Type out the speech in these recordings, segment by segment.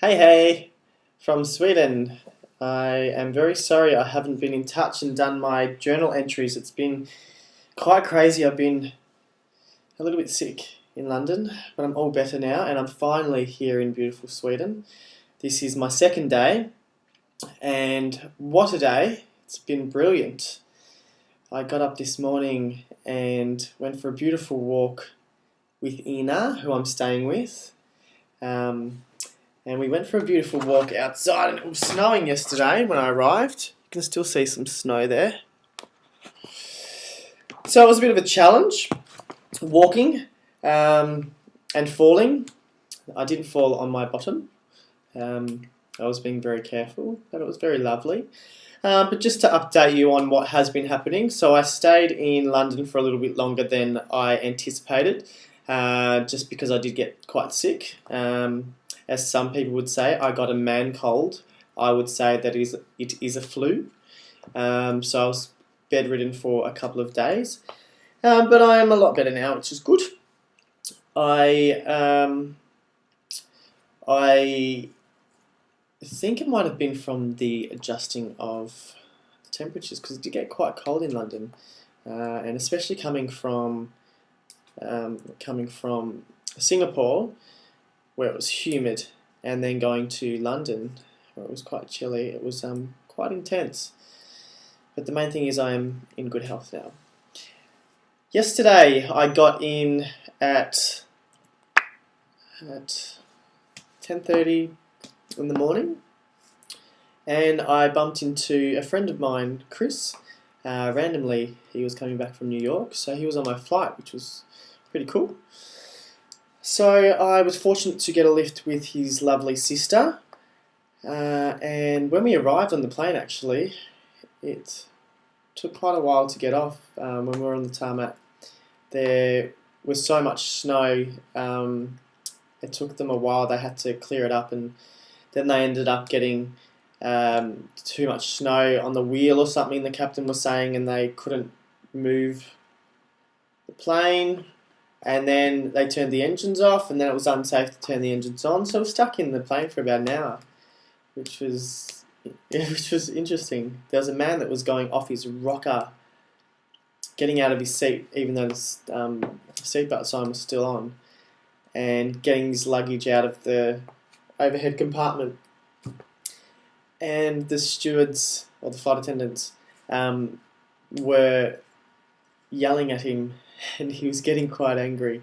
Hey, from Sweden. I am very sorry I haven't been in touch and done my journal entries. It's been quite crazy. I've been a little bit sick in London, but I'm all better now and I'm finally here in beautiful Sweden. This is my second day, and what a day! It's been brilliant. I got up this morning and went for a beautiful walk with Ina, who I'm staying with. Um, And we went for a beautiful walk outside, and it was snowing yesterday when I arrived. You can still see some snow there. So it was a bit of a challenge, walking and falling. I didn't fall on my bottom. I was being very careful, but it was very lovely. But just to update you on what has been happening, so I stayed in London for a little bit longer than I anticipated, just because I did get quite sick. As some people would say, I got a man cold. I would say that it is a flu. So I was bedridden for a couple of days. But I am a lot better now, which is good. I think it might have been from the adjusting of the temperatures, because it did get quite cold in London, and especially coming from Singapore, where it was humid, and then going to London, where it was quite chilly. It was quite intense. But the main thing is I am in good health now. Yesterday I got in at 10:30 in the morning, and I bumped into a friend of mine, Chris. Randomly, he was coming back from New York, so he was on my flight, which was pretty cool. So I was fortunate to get a lift with his lovely sister, and when we arrived on the plane, actually, it took quite a while to get off. When we were on the tarmac, there was so much snow, it took them a while. They had to clear it up, and then they ended up getting too much snow on the wheel or something, the captain was saying, and they couldn't move the plane. And then they turned the engines off, and then it was unsafe to turn the engines on. So we were stuck in the plane for about an hour, which was interesting. There was a man that was going off his rocker, getting out of his seat, even though the seatbelt sign was still on, and getting his luggage out of the overhead compartment. And the stewards, or the flight attendants, were yelling at him, and he was getting quite angry.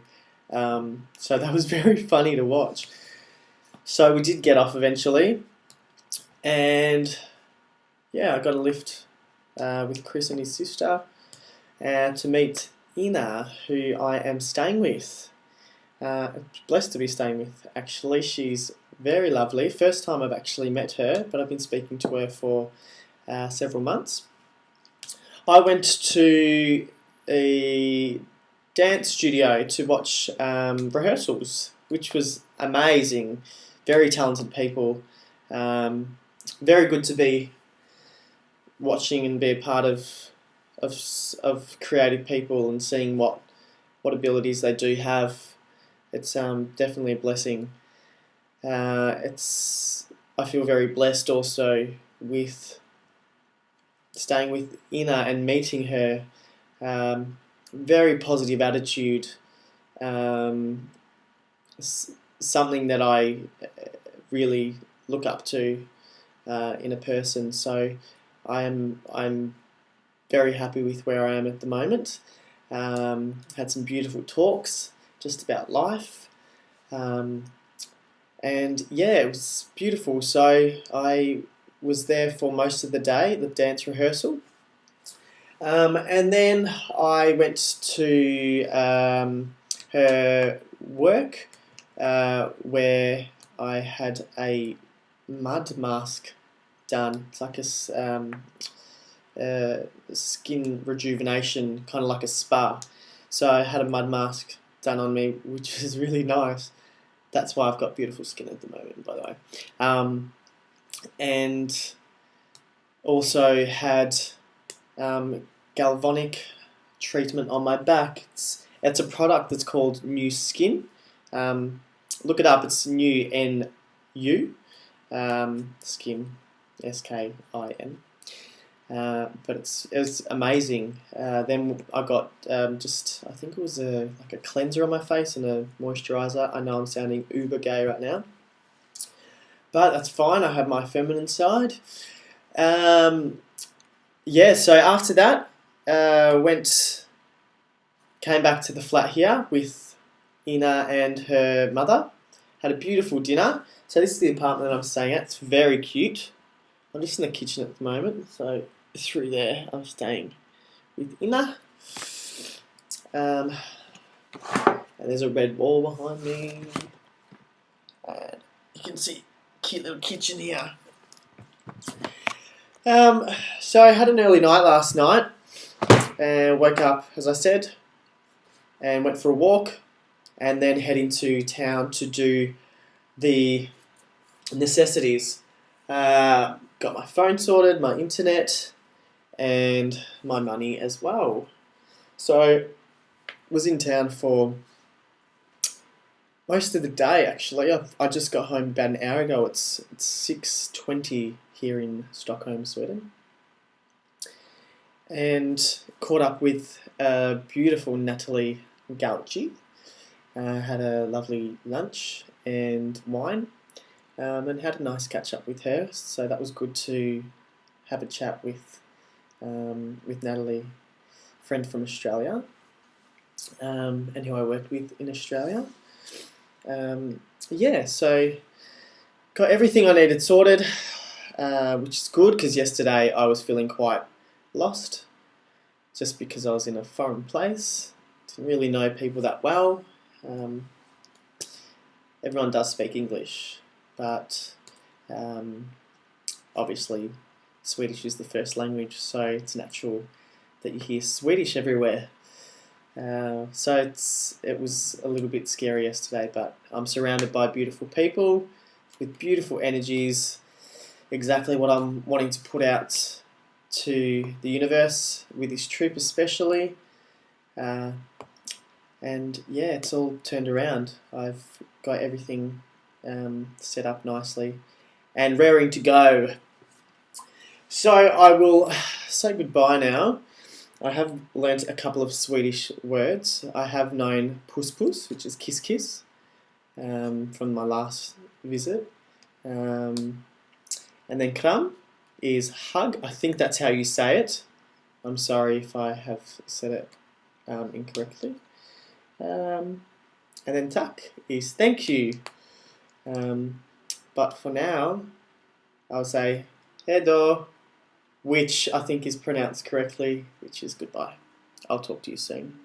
So that was very funny to watch. So we did get off eventually, and yeah, I got a lift with Chris and his sister to meet Ina, who I am staying with. Blessed to be staying with, actually. She's very lovely. First time I've actually met her, but I've been speaking to her for several months. I went to a dance studio to watch rehearsals, which was amazing. Very talented people. Very good to be watching and be a part of creative people and seeing what abilities they do have. It's definitely a blessing. I feel very blessed also with staying with Ina and meeting her. Very positive attitude, something that I really look up to in a person. So I'm very happy with where I am at the moment. Had some beautiful talks just about life, and yeah, it was beautiful. So I was there for most of the day, the dance rehearsal. And then I went to her work, where I had a mud mask done. It's like a skin rejuvenation, kind of like a spa. So I had a mud mask done on me, which is really nice. That's why I've got beautiful skin at the moment, by the way. And also had galvanic treatment on my back. It's a product that's called New Skin. Look it up. It's New NU. Skin, SKIN. But it was amazing. Then I got I think it was like a cleanser on my face and a moisturiser. I know I'm sounding uber gay right now, but that's fine. I have my feminine side. Yeah, so after that, came back to the flat here with Ina and her mother. Had a beautiful dinner. So this is the apartment that I'm staying at. It's very cute. I'm just in the kitchen at the moment, so through there I'm staying with Ina. And there's a red wall behind me. And you can see a cute little kitchen here. So I had an early night last night and woke up, as I said, and went for a walk and then head into town to do the necessities. Got my phone sorted, my internet, and my money as well. So was in town for most of the day actually. I just got home about an hour ago. It's 6:20 here in Stockholm, Sweden. And caught up with beautiful Natalie Gauchi. Had a lovely lunch and wine. And had a nice catch up with her, so that was good to have a chat with Natalie, friend from Australia, and who I worked with in Australia. Yeah, so got everything I needed sorted, which is good because yesterday I was feeling quite lost, just because I was in a foreign place, didn't really know people that well. Everyone does speak English. But obviously Swedish is the first language, so it's natural that you hear Swedish everywhere. So it was a little bit scary yesterday, but I'm surrounded by beautiful people with beautiful energies, exactly what I'm wanting to put out to the universe with this trip especially. And yeah, it's all turned around. I've got everything set up nicely and raring to go. So I will say goodbye now. I have learnt a couple of Swedish words. I have known puss puss, which is kiss kiss, from my last visit. And then kram is hug. I think that's how you say it. I'm sorry if I have said it incorrectly. And then tack is thank you. But for now, I'll say hedo, which I think is pronounced correctly, which is goodbye. I'll talk to you soon.